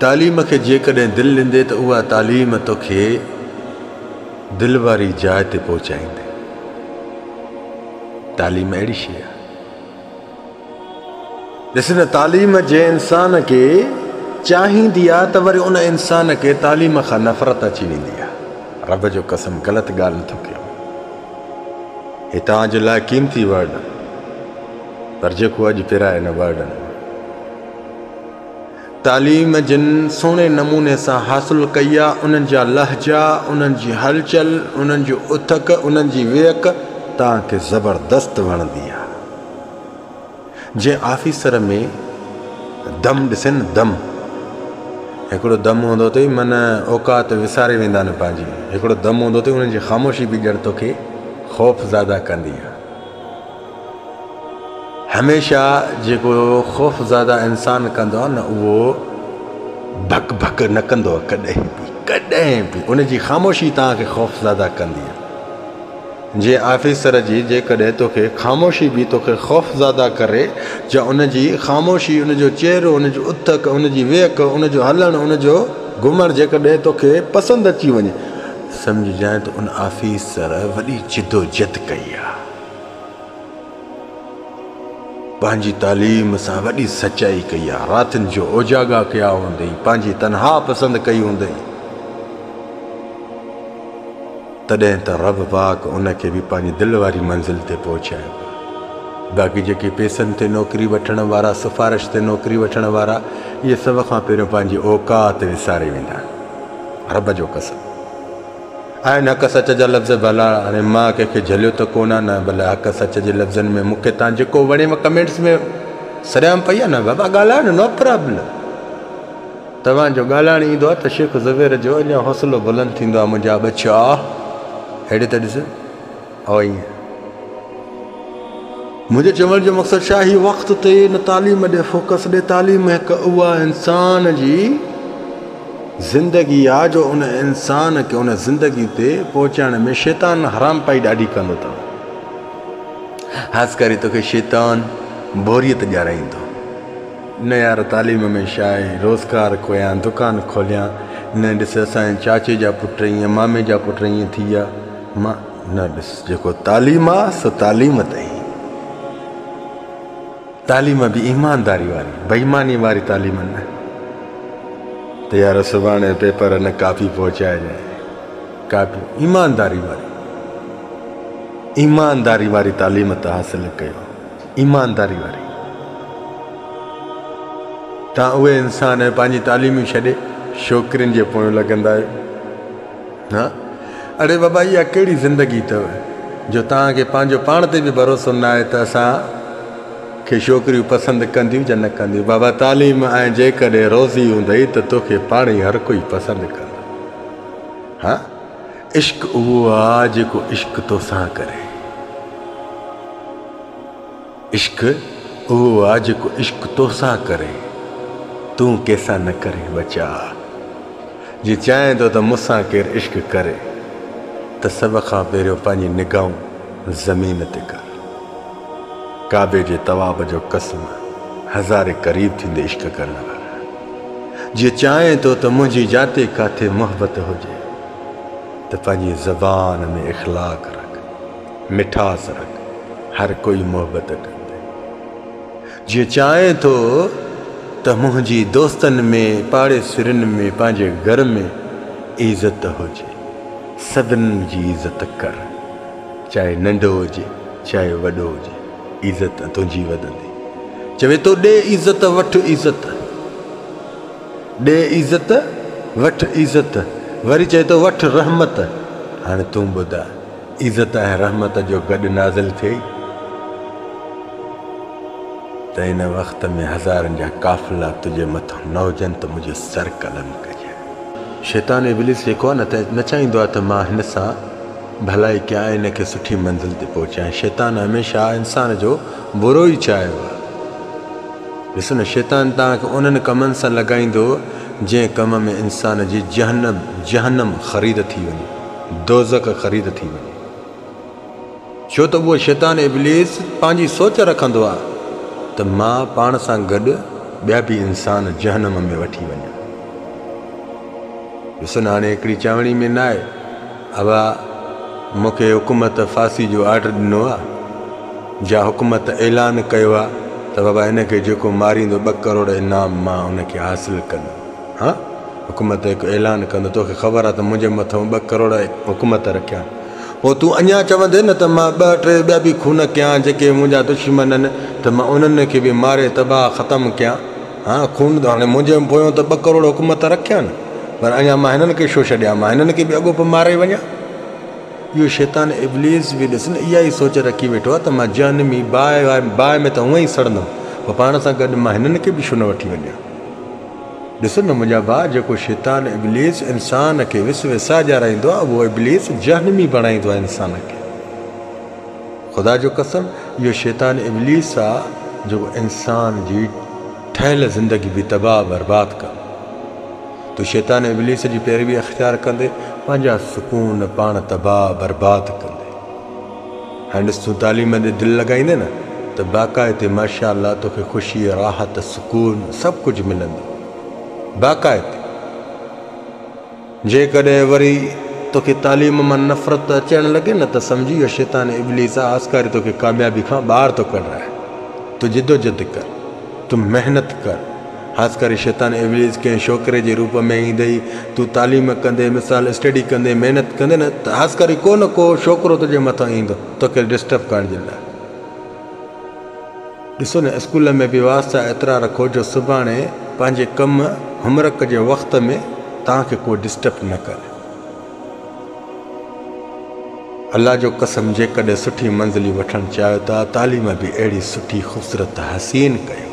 तालीम खे जेकॾहिं दिलि ॾींदे त उहा तालीम तोखे दिलि वारी जाइ ते पहुचाईंदे। तालीम अहिड़ी शइ आहे, ॾिस न, तालीम जे इंसान खे चाहींदी आहे त वरी उन इंसान खे तालीम खां नफ़रत अची वेंदी आहे। रब जो कसम ग़लति ॻाल्हि नथो कयो, हे तव्हांजे लाइ क़ीमती वर्ड, पर जेको अॼु पिराए न वर्डनि। तालीम जिन सुहिणे नमूने सां हासिल कई आहे, उन्हनि जा लहजा, उन्हनि जी हलचल, उन्हनि जो उथक, उन्हनि जी वेहक तव्हांखे ज़बरदस्त वणंदी आहे। जंहिं ऑफिसर में दम ॾिसे न, दम, हिकिड़ो दम हूंदो अथई, माना औकात विसारे वेंदा न पंहिंजी। हिकिड़ो दम हूंदो अथई, उन्हनि जी ख़ामोशी बि ॼण तोखे ख़ौफ़ ज़्यादा कंदी आहे। हमेशह जेको ख़ौफ़ ज़्यादा इंसान कंदो आहे न, उहो भक भक न कंदो आहे कॾहिं बि। उनजी ख़ामोशी तव्हांखे ख़ौफ़ ज़्यादा कंदी आहे। जे ऑफिसर जी जेकॾहिं तोखे ख़ामोशी बि तोखे ख़ौफ़ ज़्यादा करे, जा उनजी ख़ामोशी, उनजो चहिरो, उनजो उथक, उनजी वेहक, उनजो हलणु, उनजो घुमणु जेकॾहिं तोखे पसंदि अची वञे, सम्झजांइ त उन ऑफिसर वॾी जिदोजहद कई आहे, पंहिंजी तालीम सां वॾी सचाई कई आहे, रातिनि जो उजागा कया हूंदई, पंहिंजी तनहा पसंदि कई हूंदई। तॾहिं त रब पाक उनखे बि पंहिंजी दिलि वारी मंज़िल ते पहुचायो। बाक़ी जेके पैसनि ते नौकिरी वठण वारा, सिफ़ारिश ते नौकिरी वठण वारा, इहे सभ खां पहिरियों पंहिंजी औकात विसारे वेंदा आहिनि। रब जो कसम आहिनि हक़ सच जा लफ़्ज़। भला हाणे मां कंहिंखे झलियो त कोन आहे न, भला हक़ सच जे लफ़्ज़नि में मूंखे तव्हां जेको वणे कमेंट्स में सरियाम पई आहे न, बाबा ॻाल्हायो न, नो प्रॉब्लम। तव्हांजो ॻाल्हाइण ईंदो आहे त शेख ज़ुबैर जो अञा हौसलो बुलंद थींदो आहे। मुंहिंजा बचा हेॾे त ॾिस, और ईअं मुंहिंजे चवण जो मक़सदु छा, ही वक़्त ते न तालीम ॾे फोकस ॾे। तालीम हिकु उहा इंसान जी ज़िंदगी आहे जो उन इंसान खे उन ज़िंदगी ते पहुचाइण में शैतान हराम पाई ॾाढी कंदो अथव। ख़ासि करे तोखे शैतान बोरियत ॾियाराईंदो, न यार तालीम में छा आहे, रोज़गार खोयां, दुकान खोलियां, न ॾिस असांजे चाचे जा पुट ईअं, मामे जा पुट ईअं थी विया, मां न ॾिस, जेको तालीम आहे सो तालीम अथई। तालीम बि ईमानदारी वारी, बेईमानी वारी तालीम न। त यार सुभाणे पेपर न कापी पहुचाइजांइ, कापी ईमानदारी वारी तालीम त हासिल कयो, ईमानदारी वारी। तव्हां उहे इंसान पंहिंजी तालीमियूं छॾे छोकिरियुनि जे पोयां लॻंदा आहियो। हा, अरे बाबा, इहा कहिड़ी ज़िंदगी अथव जो तव्हांखे पंहिंजो पाण ते बि भरोसो न आहे त असांखे छोकिरियूं पसंदि कंदियूं या न कंदियूं। बाबा तालीम ऐं जेकॾहिं रोज़ी हूंदई त तोखे पाण ई हर कोई पसंदि कंदो। हा, इश्क उहो आहे जेको इश्क तोसां करे, इश्क उहो आहे जेको इश्क तोसां करे, तूं कंहिंसां न करे। बचा जे चाहे थो त मूंसां केरु इश्क करे त सभ खां पहिरियों पंहिंजी निगाहूं ज़मीन ते कर। काबे जे तवाब जो कसम हज़ारे क़रीब थींदे इश्क करण वारा। जे चाहे थो त मुंहिंजी जाते काथे मोहबत हुजे त पंहिंजी ज़बान में इख़लाक़ रख, मिठास रख, हर कोई मोहबत कंदे। जे चाहे थो त मुंहिंजी दोस्तनि में, पाड़ेसिरनि में, पंहिंजे घर में इज़त हुजे, सभिनी जी इज़त कर, चाहे नंढो हुजे चाहे वॾो हुजे, इज़त तुंहिंजी वधंदी। चवे थो ॾे इज़त वठि इज़त, ॾे इज़त वठि इज़त, वरी चए थो वठि रहमत। हाणे तूं ॿुधाए, इज़त ऐं रहमत जो गॾु नाज़िल थिए त हिन वक़्त में हज़ारनि जा काफ़िला तुंहिंजे मथां न हुजनि त मुंहिंजो सर कलम कजे। शैतान इब्लिस जेको आहे न चाहींदो आहे त मां हिन सां भलाई कयां, हिनखे सुठी मंज़िल ते पहुचायां। शैतान हमेशह इंसान जो बुरो ई चाहियो आहे। ॾिसो न, शैतान तव्हांखे उन्हनि कमनि सां लॻाईंदो जंहिं कम में इंसान जी जहन्नम ख़रीद थी वञे, दोज़ख ख़रीद थी वञे। छो त उहो शैतान इब्लिस पंहिंजी सोच रखंदो आहे त मां पाण सां गॾु ॿिया बि इंसान जहन्नम में वठी वञा। ॾिसो न हाणे हिकिड़ी चवणी में न आहे अबा मूंखे हुकूमत फांसी जो ऑर्डर ॾिनो आहे जा हुकूमत ऐलान कयो आहे त बाबा हिनखे जेको मारींदो 2 करोड़ इनाम मां हुनखे हासिलु कंदुमि। हा हुकूमत हिकु ऐलान कंदो तोखे ख़बर आहे त मुंहिंजे मथां 2 करोड़ हुकूमत रखिया पोइ तूं अञा चवंदे न त मां 2-3 ॿिया बि खून कयां जेके मुंहिंजा दुश्मन आहिनि त मां उन्हनि खे बि मारे तबाह ख़तमु कयां। हा खून हाणे मुंहिंजे पोयों त 2 करोड़ हुकूमत रखिया न पर अञा मां हिननि खे छो छॾियां मां हिननि खे बि अॻो पोइ मारे वञा। इहो शैतान इब्लीस बि ॾिस न इहा ई सोच रखी वेठो आहे त मां जहन्नमी बाहि में त हूअं ई सड़ंदुमि पोइ पाण सां गॾु मां हिननि खे बि छो न वठी वञा। ॾिसो न मुंहिंजा भाउ जेको शैतान इब्लीस इंसान खे विस विसाजाराईंदो आहे उहो इब्लीस जहन्नमी बणाईंदो आहे इंसान खे। ख़ुदा जो कसम इहो शैतान इब्लीस आहे जेको इंसान जी ठहियल ज़िंदगी बि तबाह बर्बाद कंदो। तूं शैतान इब्लीस जी पैरवी अख़्तियार कंदे पंहिंजा सुकून पाण तबाह बर्बाद कंदे। हाणे ॾिस तूं तालीम ते दिलि लॻाईंदे न त बाक़ाइदे माशाअल्लाह तोखे ख़ुशी राहत सुकून सभु कुझु मिलंदो बाक़ाइदे। जेकॾहिं वरी तोखे तालीम मां नफ़रत अचणु लॻे न त सम्झी इहो शैतान इब्लीस आहे आस्कारी तोखे कामयाबी खां ॿाहिरि थो कढाए। तूं जिदोजहद कर तूं महिनत कर ख़ासि करे शैतान इब्लीस कंहिं छोकिरे जे रूप में ईंदई तूं तालीम कंदे मिसाल स्टडी कंदे महिनत कंदे न त ख़ासि करे को न को छोकिरो तुंहिंजे मथां ईंदो तोखे डिस्टर्ब करण जे लाइ। ॾिसो न स्कूल में बि वास्ता एतिरा रखो जो सुभाणे पंहिंजे कमु होमवर्क जे वक़्त में तव्हांखे को डिस्टर्ब न करे। अल्लाह जो कसम जेकॾहिं सुठी मंज़िली वठणु चाहियो था तालीम बि अहिड़ी सुठी ख़ूबसूरत हसीन कयो।